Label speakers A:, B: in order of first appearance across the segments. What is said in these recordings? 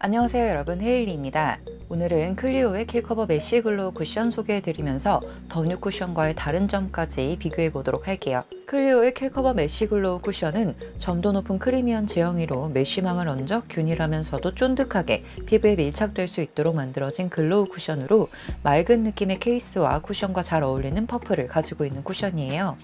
A: 안녕하세요 여러분, 헤일리입니다. 오늘은 클리오의 킬커버 메쉬 글로우 쿠션 소개해드리면서 더 뉴 쿠션과의 다른 점까지 비교해 보도록 할게요. 클리오의 킬커버 메쉬 글로우 쿠션은 점도 높은 크리미한 지형이로 메쉬망을 얹어 균일하면서도 쫀득하게 피부에 밀착될 수 있도록 만들어진 글로우 쿠션으로 맑은 느낌의 케이스와 쿠션과 잘 어울리는 퍼프를 가지고 있는 쿠션이에요.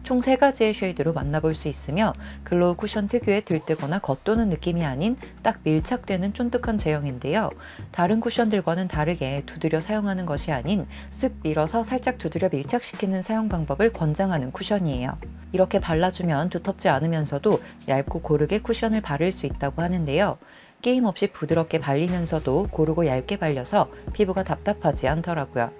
A: 총 3가지의 쉐이드로 만나볼 수 있으며 글로우 쿠션 특유의 들뜨거나 겉도는 느낌이 아닌 딱 밀착되는 쫀득한 제형인데요. 다른 쿠션들과는 다르게 두드려 사용하는 것이 아닌 쓱 밀어서 살짝 두드려 밀착시키는 사용 방법을 권장하는 쿠션이에요. 이렇게 발라주면 두텁지 않으면서도 얇고 고르게 쿠션을 바를 수 있다고 하는데요. 게임 없이 부드럽게 발리면서도 고르고 얇게 발려서 피부가 답답하지 않더라고요.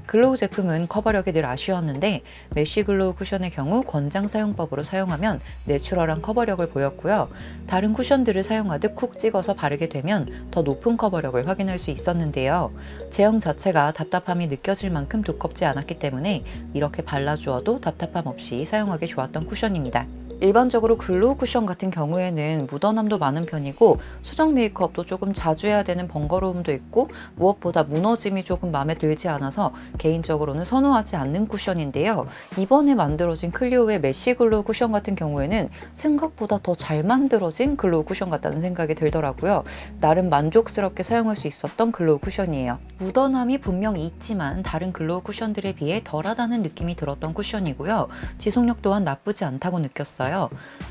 A: 글로우 제품은 커버력이 늘 아쉬웠는데 메쉬 글로우 쿠션의 경우 권장 사용법으로 사용하면 내추럴한 커버력을 보였고요. 다른 쿠션들을 사용하듯 쿡 찍어서 바르게 되면 더 높은 커버력을 확인할 수 있었는데요. 제형 자체가 답답함이 느껴질 만큼 두껍지 않았기 때문에 이렇게 발라주어도 답답함 없이 사용하기 좋았던 쿠션입니다. 일반적으로 글로우 쿠션 같은 경우에는 묻어남도 많은 편이고 수정 메이크업도 조금 자주 해야 되는 번거로움도 있고 무엇보다 무너짐이 조금 마음에 들지 않아서 개인적으로는 선호하지 않는 쿠션인데요. 이번에 만들어진 클리오의 메쉬 글로우 쿠션 같은 경우에는 생각보다 더 잘 만들어진 글로우 쿠션 같다는 생각이 들더라고요. 나름 만족스럽게 사용할 수 있었던 글로우 쿠션이에요. 묻어남이 분명 있지만 다른 글로우 쿠션들에 비해 덜하다는 느낌이 들었던 쿠션이고요. 지속력 또한 나쁘지 않다고 느꼈어요.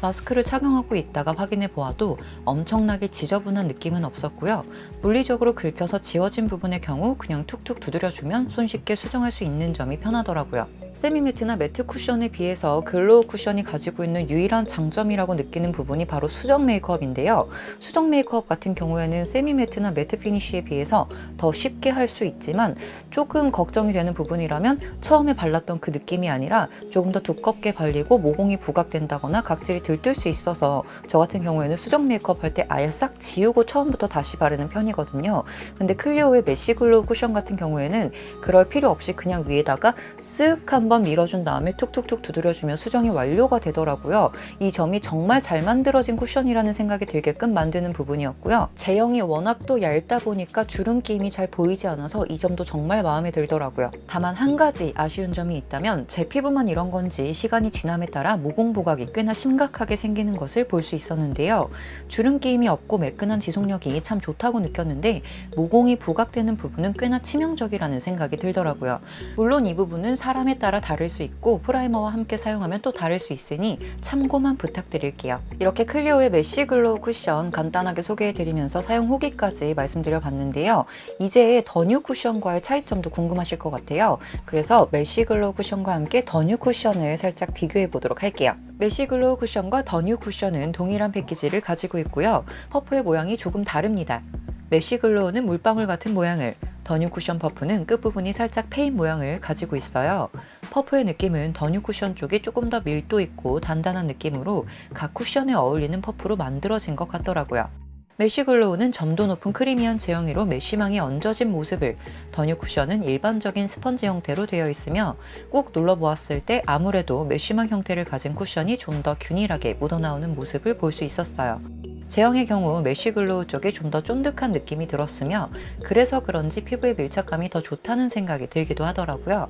A: 마스크를 착용하고 있다가 확인해 보아도 엄청나게 지저분한 느낌은 없었고요. 물리적으로 긁혀서 지워진 부분의 경우 그냥 툭툭 두드려주면 손쉽게 수정할 수 있는 점이 편하더라고요. 세미매트나 매트 쿠션에 비해서 글로우 쿠션이 가지고 있는 유일한 장점이라고 느끼는 부분이 바로 수정 메이크업인데요. 수정 메이크업 같은 경우에는 세미매트나 매트 피니쉬에 비해서 더 쉽게 할 수 있지만 조금 걱정이 되는 부분이라면 처음에 발랐던 그 느낌이 아니라 조금 더 두껍게 발리고 모공이 부각된다거나 각질이 들뜰 수 있어서 저 같은 경우에는 수정 메이크업 할 때 아예 싹 지우고 처음부터 다시 바르는 편이거든요. 근데 클리오의 메쉬 글로우 쿠션 같은 경우에는 그럴 필요 없이 그냥 위에다가 쓱 한번 밀어준 다음에 툭툭툭 두드려주면 수정이 완료가 되더라고요. 이 점이 정말 잘 만들어진 쿠션이라는 생각이 들게끔 만드는 부분이었고요. 제형이 워낙 또 얇다 보니까 주름 끼임이 잘 보이지 않아서 이 점도 정말 마음에 들더라고요. 다만 한 가지 아쉬운 점이 있다면 제 피부만 이런 건지 시간이 지남에 따라 모공 부각이 꽤나 심각하게 생기는 것을 볼 수 있었는데요. 주름 끼임이 없고 매끈한 지속력이 참 좋다고 느꼈는데 모공이 부각되는 부분은 꽤나 치명적이라는 생각이 들더라고요. 물론 이 부분은 사람에 따라 다를 수 있고 프라이머와 함께 사용하면 또 다를 수 있으니 참고만 부탁드릴게요. 이렇게 클리오의 메쉬 글로우 쿠션 간단하게 소개해드리면서 사용 후기까지 말씀드려 봤는데요. 이제 더 뉴 쿠션과의 차이점도 궁금하실 것 같아요. 그래서 메쉬 글로우 쿠션과 함께 더 뉴 쿠션을 살짝 비교해 보도록 할게요. 메쉬 글로우 쿠션과 더 뉴 쿠션은 동일한 패키지를 가지고 있고요. 퍼프의 모양이 조금 다릅니다. 메쉬 글로우는 물방울 같은 모양을, 더 뉴 쿠션 퍼프는 끝부분이 살짝 패인 모양을 가지고 있어요. 퍼프의 느낌은 더 뉴 쿠션 쪽이 조금 더 밀도 있고 단단한 느낌으로 각 쿠션에 어울리는 퍼프로 만들어진 것 같더라고요. 메쉬 글로우는 점도 높은 크리미한 제형이로 메쉬망이 얹어진 모습을, 더 뉴 쿠션은 일반적인 스펀지 형태로 되어 있으며 꾹 눌러보았을 때 아무래도 메쉬망 형태를 가진 쿠션이 좀 더 균일하게 묻어나오는 모습을 볼 수 있었어요. 제형의 경우 메쉬 글로우 쪽이 좀 더 쫀득한 느낌이 들었으며 그래서 그런지 피부의 밀착감이 더 좋다는 생각이 들기도 하더라고요.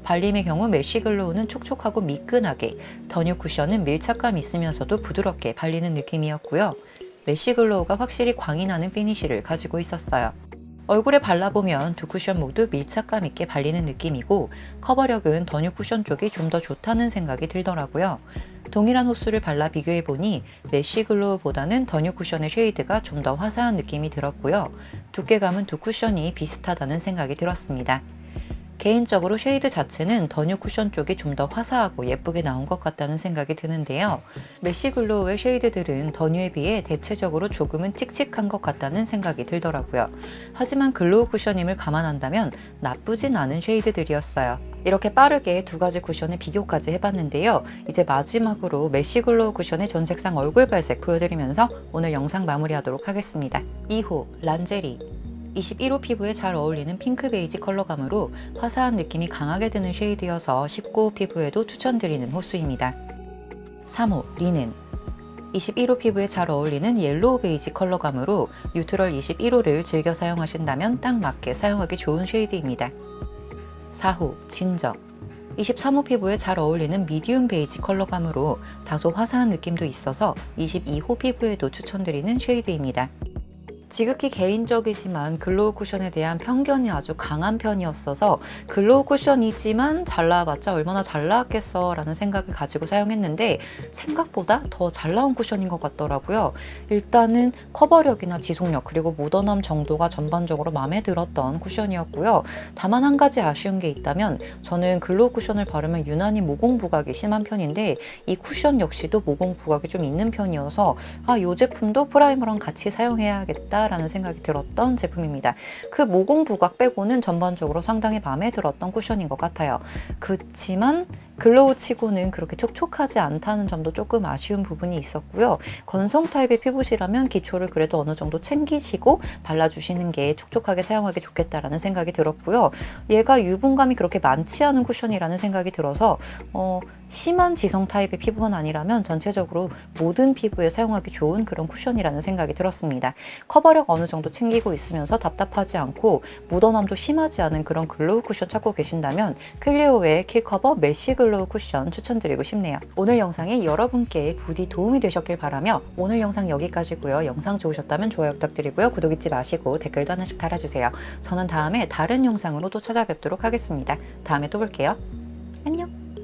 A: 발림의 경우 메쉬 글로우는 촉촉하고 미끈하게, 더 뉴 쿠션은 밀착감 있으면서도 부드럽게 발리는 느낌이었고요. 메쉬 글로우가 확실히 광이 나는 피니쉬를 가지고 있었어요. 얼굴에 발라보면 두 쿠션 모두 밀착감 있게 발리는 느낌이고 커버력은 더 뉴 쿠션 쪽이 좀 더 좋다는 생각이 들더라고요. 동일한 호수를 발라 비교해보니 메쉬 글로우보다는 더 뉴 쿠션의 쉐이드가 좀 더 화사한 느낌이 들었고요. 두께감은 두 쿠션이 비슷하다는 생각이 들었습니다. 개인적으로 쉐이드 자체는 더 뉴 쿠션 쪽이 좀 더 화사하고 예쁘게 나온 것 같다는 생각이 드는데요. 메쉬 글로우의 쉐이드들은 더 뉴에 비해 대체적으로 조금은 칙칙한 것 같다는 생각이 들더라고요. 하지만 글로우 쿠션임을 감안한다면 나쁘진 않은 쉐이드들이었어요. 이렇게 빠르게 두 가지 쿠션의 비교까지 해봤는데요. 이제 마지막으로 메쉬 글로우 쿠션의 전 색상 얼굴 발색 보여드리면서 오늘 영상 마무리하도록 하겠습니다. 2호 란제리 21호 피부에 잘 어울리는 핑크 베이지 컬러감으로 화사한 느낌이 강하게 드는 쉐이드여서 19호 피부에도 추천드리는 호수입니다. 3호 리넨 21호 피부에 잘 어울리는 옐로우 베이지 컬러감으로 뉴트럴 21호를 즐겨 사용하신다면 딱 맞게 사용하기 좋은 쉐이드입니다. 4호 진저. 23호 피부에 잘 어울리는 미디움 베이지 컬러감으로 다소 화사한 느낌도 있어서 22호 피부에도 추천드리는 쉐이드입니다. 지극히 개인적이지만 글로우 쿠션에 대한 편견이 아주 강한 편이었어서 글로우 쿠션이지만 잘 나와봤자 얼마나 잘 나왔겠어 라는 생각을 가지고 사용했는데 생각보다 더 잘 나온 쿠션인 것 같더라고요. 일단은 커버력이나 지속력 그리고 묻어남 정도가 전반적으로 마음에 들었던 쿠션이었고요. 다만 한 가지 아쉬운 게 있다면 저는 글로우 쿠션을 바르면 유난히 모공 부각이 심한 편인데 이 쿠션 역시도 모공 부각이 좀 있는 편이어서 이 제품도 프라이머랑 같이 사용해야겠다 라는 생각이 들었던 제품입니다. 그 모공 부각 빼고는 전반적으로 상당히 마음에 들었던 쿠션인 것 같아요. 그렇지만 글로우 치고는 그렇게 촉촉하지 않다는 점도 조금 아쉬운 부분이 있었고요. 건성 타입의 피부시라면 기초를 그래도 어느 정도 챙기시고 발라주시는 게 촉촉하게 사용하기 좋겠다라는 생각이 들었고요. 얘가 유분감이 그렇게 많지 않은 쿠션이라는 생각이 들어서 심한 지성 타입의 피부만 아니라면 전체적으로 모든 피부에 사용하기 좋은 그런 쿠션이라는 생각이 들었습니다. 커버력 어느 정도 챙기고 있으면서 답답하지 않고 묻어남도 심하지 않은 그런 글로우 쿠션 찾고 계신다면 클리오의 킬커버 메쉬 글로우 쿠션 추천드리고 싶네요. 오늘 영상이 여러분께 부디 도움이 되셨길 바라며 오늘 영상 여기까지고요. 영상 좋으셨다면 좋아요 부탁드리고요. 구독 잊지 마시고 댓글도 하나씩 달아주세요. 저는 다음에 다른 영상으로 또 찾아뵙도록 하겠습니다. 다음에 또 볼게요.